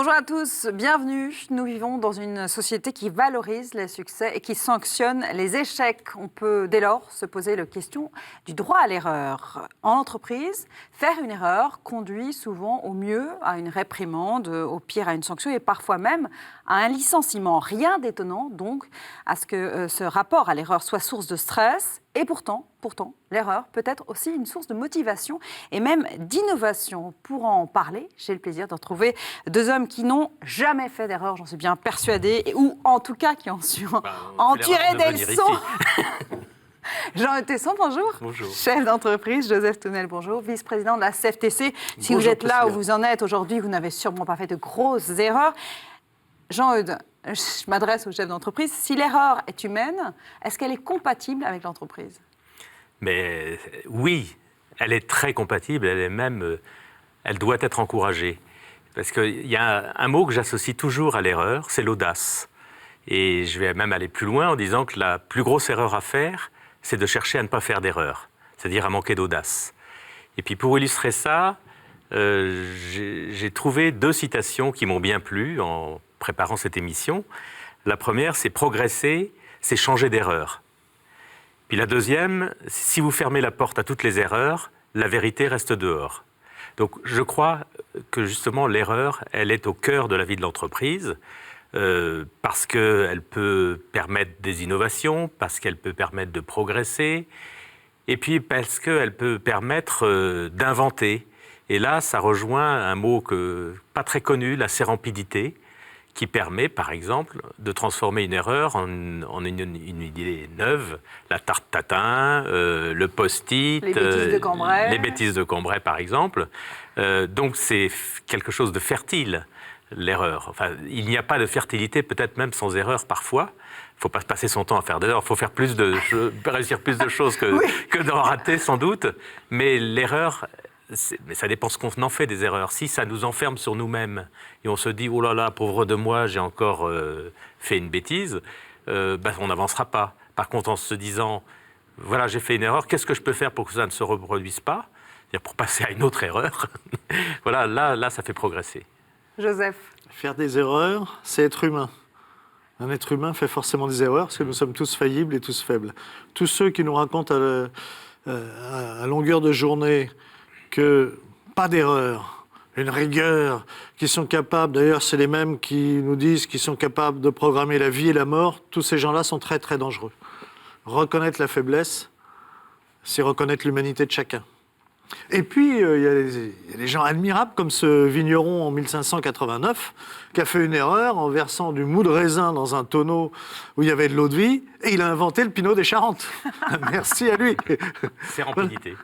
Bonjour à tous, bienvenue. Nous vivons dans une société qui valorise les succès et qui sanctionne les échecs. On peut dès lors se poser la question du droit à l'erreur. En entreprise, faire une erreur conduit souvent au mieux à une réprimande, au pire à une sanction et parfois même à un licenciement. Rien d'étonnant donc à ce que ce rapport à l'erreur soit source de stress. Et pourtant, l'erreur peut être aussi une source de motivation et même d'innovation. Pour en parler, j'ai le plaisir de retrouver deux hommes qui n'ont jamais fait d'erreur, j'en suis bien persuadée, ou en tout cas qui ont su en tirer des leçons. Jean Tesson, bonjour. Bonjour. Chef d'entreprise, Joseph Tounel, bonjour. Vice-président de la CFTC. Si Bonjour, vous êtes là Priscilla. où vous en êtes aujourd'hui, vous n'avez sûrement pas fait de grosses erreurs. Jean-Eudes, je m'adresse au chef d'entreprise. Si l'erreur est humaine, est-ce qu'elle est compatible avec l'entreprise ? Mais oui, elle est très compatible, elle est même, elle doit être encouragée. Parce qu'il y a un mot que j'associe toujours à l'erreur, c'est l'audace. Et je vais même aller plus loin en disant que la plus grosse erreur à faire, c'est de chercher à ne pas faire d'erreur, c'est-à-dire à manquer d'audace. Et puis pour illustrer ça, j'ai trouvé deux citations qui m'ont bien plu en préparant cette émission. La première, c'est « progresser, c'est changer d'erreur ». Puis la deuxième, si vous fermez la porte à toutes les erreurs, la vérité reste dehors. Donc je crois que justement l'erreur, elle est au cœur de la vie de l'entreprise parce qu'elle peut permettre des innovations, parce qu'elle peut permettre de progresser, et puis parce qu'elle peut permettre d'inventer. Et là, ça rejoint un mot pas très connu, la sérendipité, qui permet, par exemple, de transformer une erreur en une idée neuve. La tarte tatin, le post-it, les bêtises de Cambrai, par exemple. Donc c'est quelque chose de fertile, l'erreur. Enfin, il n'y a pas de fertilité, peut-être même sans erreur parfois. Il ne faut pas passer son temps à faire des erreurs. Il faut faire réussir plus de choses que d'en rater, sans doute. Mais l'erreur... Mais ça dépend ce qu'on en fait des erreurs. Si ça nous enferme sur nous-mêmes et on se dit « Oh là là, pauvre de moi, j'ai encore fait une bêtise », on n'avancera pas. Par contre, en se disant « Voilà, j'ai fait une erreur, qu'est-ce que je peux faire pour que ça ne se reproduise pas ?» C'est-à-dire pour passer à une autre erreur. Voilà, là, ça fait progresser. Joseph. Faire des erreurs, c'est être humain. Un être humain fait forcément des erreurs parce que nous sommes tous faillibles et tous faibles. Tous ceux qui nous racontent à longueur de journée que pas d'erreur, une rigueur, qui sont capables, d'ailleurs c'est les mêmes qui nous disent qu'ils sont capables de programmer la vie et la mort, tous ces gens-là sont très très dangereux. Reconnaître la faiblesse, c'est reconnaître l'humanité de chacun. Et puis, il y a des gens admirables comme ce vigneron en 1589 qui a fait une erreur en versant du mou de raisin dans un tonneau où il y avait de l'eau de vie et il a inventé le Pinot des Charentes. Merci à lui. Sérendipité.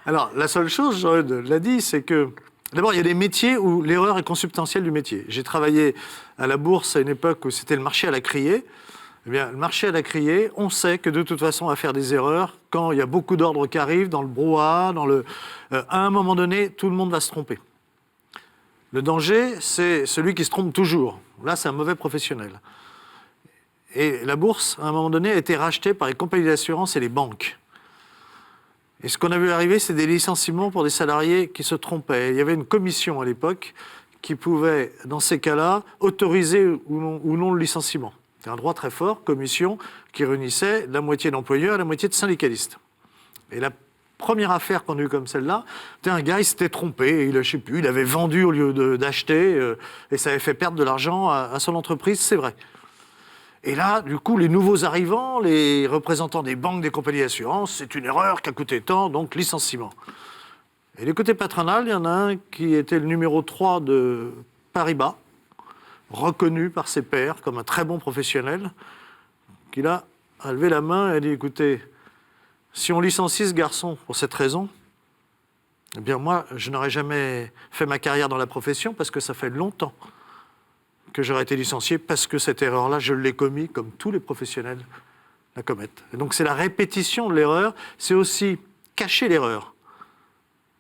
Alors, la seule chose, Jean-Eudes l'a dit, c'est que, d'abord, il y a des métiers où l'erreur est consubstantielle du métier. J'ai travaillé à la Bourse à une époque où c'était le marché à la criée. Eh bien, le marché à la criée, on sait que de toute façon, on va faire des erreurs quand il y a beaucoup d'ordres qui arrivent, dans le brouhaha, à un moment donné, tout le monde va se tromper. Le danger, c'est celui qui se trompe toujours. Là, c'est un mauvais professionnel. Et la Bourse, à un moment donné, a été rachetée par les compagnies d'assurance et les banques. Et ce qu'on a vu arriver, c'est des licenciements pour des salariés qui se trompaient. Il y avait une commission à l'époque qui pouvait, dans ces cas-là, autoriser ou non le licenciement. C'était un droit très fort, commission, qui réunissait la moitié d'employeurs et la moitié de syndicalistes. Et la première affaire qu'on a eue comme celle-là, c'était un gars, il s'était trompé, il avait vendu au lieu d'acheter, et ça avait fait perdre de l'argent à son entreprise, c'est vrai. Et là, du coup, les nouveaux arrivants, les représentants des banques, des compagnies d'assurance, c'est une erreur qui a coûté tant, donc licenciement. Et du côté patronal, il y en a un qui était le numéro 3 de Paribas, reconnu par ses pairs comme un très bon professionnel, qui là a levé la main et a dit « Écoutez, si on licencie ce garçon pour cette raison, eh bien moi, je n'aurais jamais fait ma carrière dans la profession parce que ça fait longtemps que j'aurais été licencié parce que cette erreur-là, je l'ai commise comme tous les professionnels la commettent. » Et donc c'est la répétition de l'erreur, c'est aussi cacher l'erreur.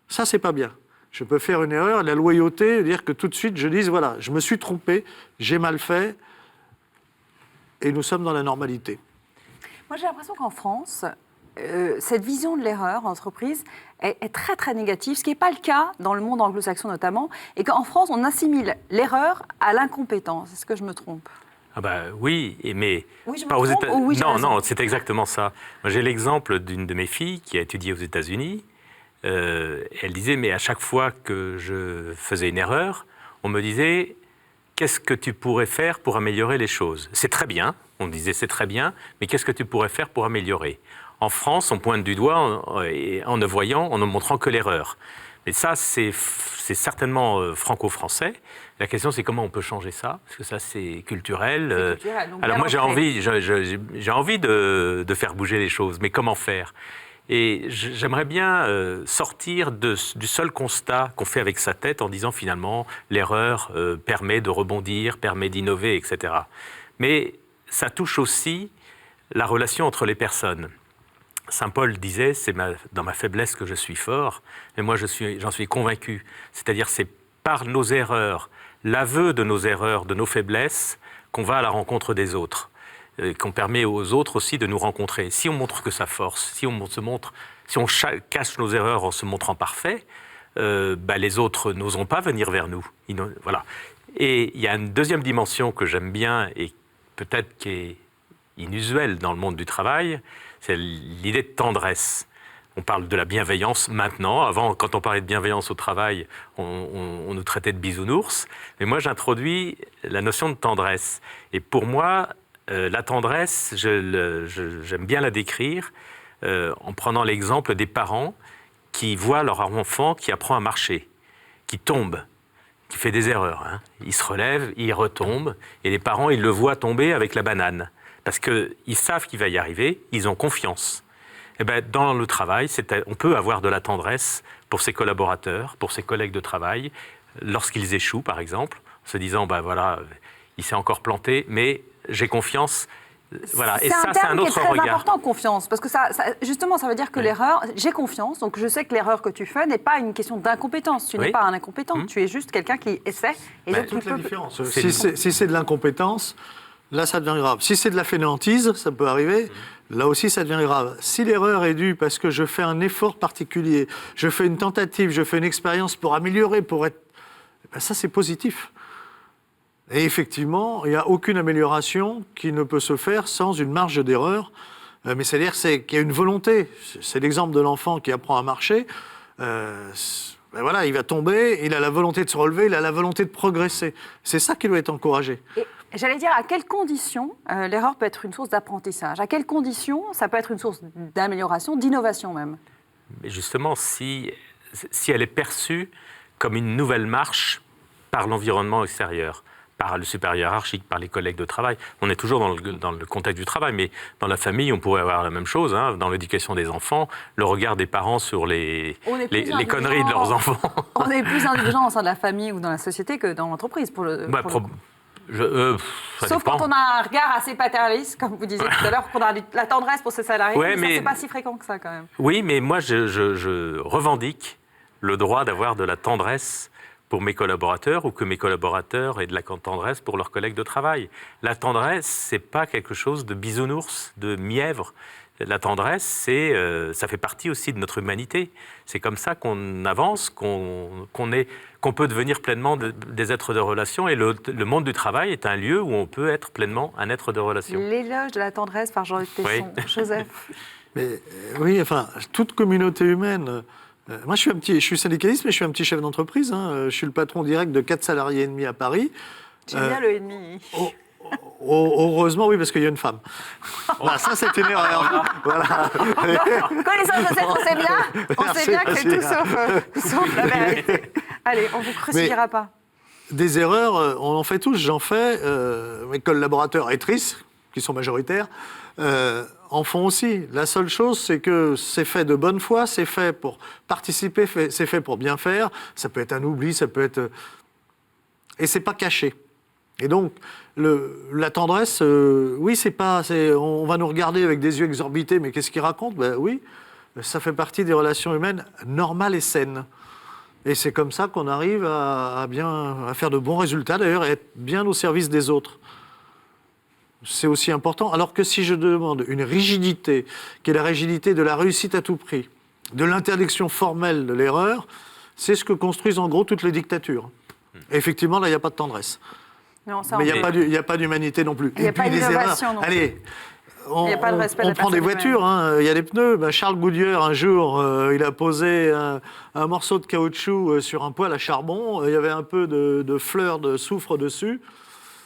Ça, c'est pas bien. Je peux faire une erreur, la loyauté, dire que tout de suite, je dise, voilà, je me suis trompé, j'ai mal fait, et nous sommes dans la normalité. Moi, j'ai l'impression qu'en France, cette vision de l'erreur en entreprise est très très négative, ce qui n'est pas le cas dans le monde anglo-saxon notamment, et qu'en France, on assimile l'erreur à l'incompétence. Est-ce que je me trompe ? Ah bah oui, mais Oui, je me pas aux trompe États. ou oui, j'ai Non, raison. non, c'est exactement ça. Moi, j'ai l'exemple d'une de mes filles qui a étudié aux États-Unis. Elle disait, mais à chaque fois que je faisais une erreur, on me disait, qu'est-ce que tu pourrais faire pour améliorer les choses ? C'est très bien, on me disait, c'est très bien, mais qu'est-ce que tu pourrais faire pour améliorer ? En France, on pointe du doigt en ne voyant, en ne montrant que l'erreur. Mais ça, c'est certainement franco-français. La question, c'est comment on peut changer ça ? Parce que ça, c'est culturel. C'est culturel, donc Alors bien moi, j'ai ancré. envie de faire bouger les choses, mais comment faire ? Et j'aimerais bien sortir du seul constat qu'on fait avec sa tête en disant finalement l'erreur permet de rebondir, permet d'innover, etc. Mais ça touche aussi la relation entre les personnes. Saint Paul disait, c'est dans ma faiblesse que je suis fort, mais moi j'en suis convaincu. C'est-à-dire c'est par nos erreurs, l'aveu de nos erreurs, de nos faiblesses, qu'on va à la rencontre des autres, qu'on permet aux autres aussi de nous rencontrer. Si on montre que sa force, si on cache nos erreurs en se montrant parfait, les autres n'oseront pas venir vers nous. Voilà. Et il y a une deuxième dimension que j'aime bien et peut-être qui est inusuelle dans le monde du travail, c'est l'idée de tendresse. On parle de la bienveillance maintenant. Avant, quand on parlait de bienveillance au travail, on nous traitait de bisounours. Mais moi, j'introduis la notion de tendresse. Et pour moi, la tendresse, j'aime bien la décrire en prenant l'exemple des parents qui voient leur enfant qui apprend à marcher, qui tombe, qui fait des erreurs. Hein. Il se relève, il retombe, et les parents, ils le voient tomber avec la banane. Parce qu'ils savent qu'il va y arriver, ils ont confiance. Et dans le travail, on peut avoir de la tendresse pour ses collaborateurs, pour ses collègues de travail, lorsqu'ils échouent, par exemple, en se disant, voilà, il s'est encore planté, mais j'ai confiance. Voilà. Et ça, c'est un autre regard. C'est important, confiance, parce que justement, ça veut dire que l'erreur, j'ai confiance, donc je sais que l'erreur que tu fais n'est pas une question d'incompétence. Tu n'es pas un incompétent, tu es juste quelqu'un qui essaie. Et donc toute la différence. Si c'est de l'incompétence, là, ça devient grave. Si c'est de la fainéantise, ça peut arriver, là aussi, ça devient grave. Si l'erreur est due parce que je fais un effort particulier, je fais une tentative, je fais une expérience pour améliorer, pour être... ça, c'est positif. Et effectivement, il n'y a aucune amélioration qui ne peut se faire sans une marge d'erreur. Mais c'est-à-dire qu'il y a une volonté. C'est l'exemple de l'enfant qui apprend à marcher. Voilà, il va tomber, il a la volonté de se relever, il a la volonté de progresser. C'est ça qui doit être encouragé. J'allais dire, à quelles conditions l'erreur peut être une source d'apprentissage ? À quelles conditions ça peut être une source d'amélioration, d'innovation même ? Mais justement, si elle est perçue comme une nouvelle marche par l'environnement extérieur, par le supérieur hiérarchique, par les collègues de travail. On est toujours dans le contexte du travail, mais dans la famille, on pourrait avoir la même chose. Hein, dans l'éducation des enfants, le regard des parents sur les conneries de leurs enfants. On est plus indulgent au sein de la famille ou dans la société que dans l'entreprise, Sauf quand on a un regard assez paternaliste, comme vous disiez tout à l'heure, qu'on a la tendresse pour ses salariés, mais ça, c'est pas si fréquent que ça, quand même. Oui, mais moi, je revendique le droit d'avoir de la tendresse pour mes collaborateurs ou que mes collaborateurs aient de la tendresse pour leurs collègues de travail. La tendresse, c'est pas quelque chose de bisounours, de mièvre. La tendresse, ça fait partie aussi de notre humanité. C'est comme ça qu'on avance, qu'on peut devenir pleinement des êtres de relation. Et le monde du travail est un lieu où on peut être pleinement un être de relation. L'éloge de la tendresse par Jean-Luc Tesson. Oui. Joseph. Mais, oui, enfin, toute communauté humaine... moi, je suis syndicaliste, mais je suis un petit chef d'entreprise. Hein. Je suis le patron direct de 4 salariés et demi à Paris. J'aime bien le et demi. Heureusement, oui, parce qu'il y a une femme. Voilà, ça, c'est une erreur. Voilà. Connaissant Joseph, on sait bien que c'est tout sauf la vérité. Allez, on ne vous crucifiera pas. Des erreurs, on en fait tous. J'en fais. Mes collaborateurs actrices, qui sont majoritaires, en font aussi. La seule chose, c'est que c'est fait de bonne foi, c'est fait pour participer, c'est fait pour bien faire. Ça peut être un oubli, ça peut être... Et c'est pas caché. Et donc, la tendresse, oui, on va nous regarder avec des yeux exorbités, mais qu'est-ce qu'il raconte ? Oui, ça fait partie des relations humaines normales et saines. Et c'est comme ça qu'on arrive à faire de bons résultats, d'ailleurs, et être bien au service des autres. c'est aussi important. Alors que si je demande une rigidité, qui est la rigidité de la réussite à tout prix, de l'interdiction formelle de l'erreur, c'est ce que construisent en gros toutes les dictatures. Et effectivement, là, il n'y a pas de tendresse. Non, ça, Mais on- il n'y a pas d'humanité non plus. Il y a Et puis pas les d'innovation erreurs. non plus. Allez, Il y a pas de respect de la prend des personne voitures, il y a des pneus. Ben, Charles Goodyear, un jour, il a posé un morceau de caoutchouc sur un poêle à charbon. Il y avait un peu de fleurs de soufre dessus.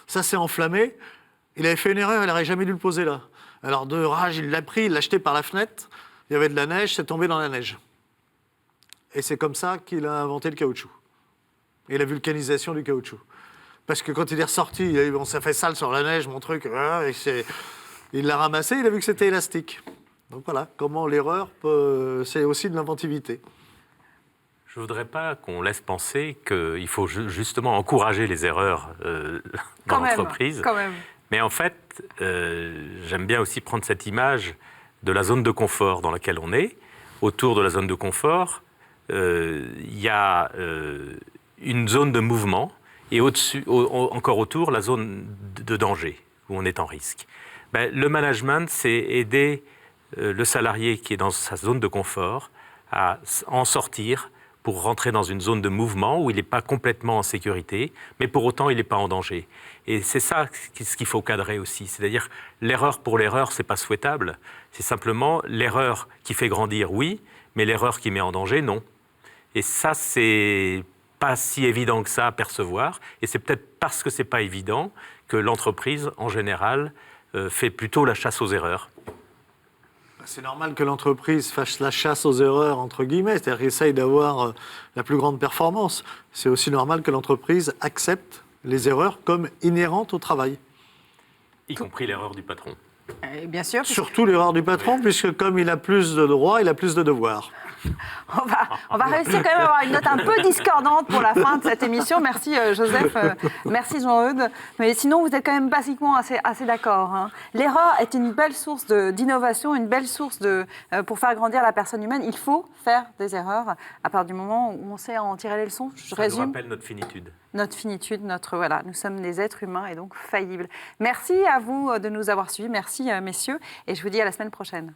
Ça s'est enflammé. Il avait fait une erreur, il n'aurait jamais dû le poser là. Alors de rage, il l'a pris, il l'a jeté par la fenêtre. Il y avait de la neige, c'est tombé dans la neige. Et c'est comme ça qu'il a inventé le caoutchouc. Et la vulcanisation du caoutchouc. Parce que quand il est ressorti, il a dit, bon, ça fait sale sur la neige, mon truc. Il l'a ramassé, il a vu que c'était élastique. Donc voilà, comment l'erreur, c'est aussi de l'inventivité. Je ne voudrais pas qu'on laisse penser qu'il faut justement encourager les erreurs dans l'entreprise. Quand même. Mais en fait, j'aime bien aussi prendre cette image de la zone de confort dans laquelle on est. Autour de la zone de confort, il y a une zone de mouvement et au-dessus, encore autour, la zone de danger, où on est en risque. Ben, le management, c'est aider le salarié qui est dans sa zone de confort à en sortir pour rentrer dans une zone de mouvement où il n'est pas complètement en sécurité, mais pour autant, il n'est pas en danger. Et c'est ça ce qu'il faut cadrer aussi. C'est-à-dire, l'erreur pour l'erreur, ce n'est pas souhaitable. C'est simplement l'erreur qui fait grandir, oui, mais l'erreur qui met en danger, non. Et ça, c'est pas si évident que ça à percevoir. Et c'est peut-être parce que c'est pas évident que l'entreprise, en général, fait plutôt la chasse aux erreurs. C'est normal que l'entreprise fasse la chasse aux erreurs, entre guillemets, c'est-à-dire qu'elle essaye d'avoir la plus grande performance. C'est aussi normal que l'entreprise accepte les erreurs comme inhérentes au travail. Y compris l'erreur du patron. Et bien sûr. Surtout l'erreur du patron, puisque comme il a plus de droits, il a plus de devoirs. On va réussir quand même à avoir une note un peu discordante pour la fin de cette émission. Merci Joseph, merci Jean-Eudes. Mais sinon, vous êtes quand même basiquement assez d'accord. Hein. L'erreur est une belle source d'innovation, une belle source pour faire grandir la personne humaine. Il faut faire des erreurs à partir du moment où on sait en tirer les leçons. Je Ça résume. nous rappelle notre finitude. Notre finitude, voilà, nous sommes des êtres humains et donc faillibles. Merci à vous de nous avoir suivis. Merci messieurs et je vous dis à la semaine prochaine.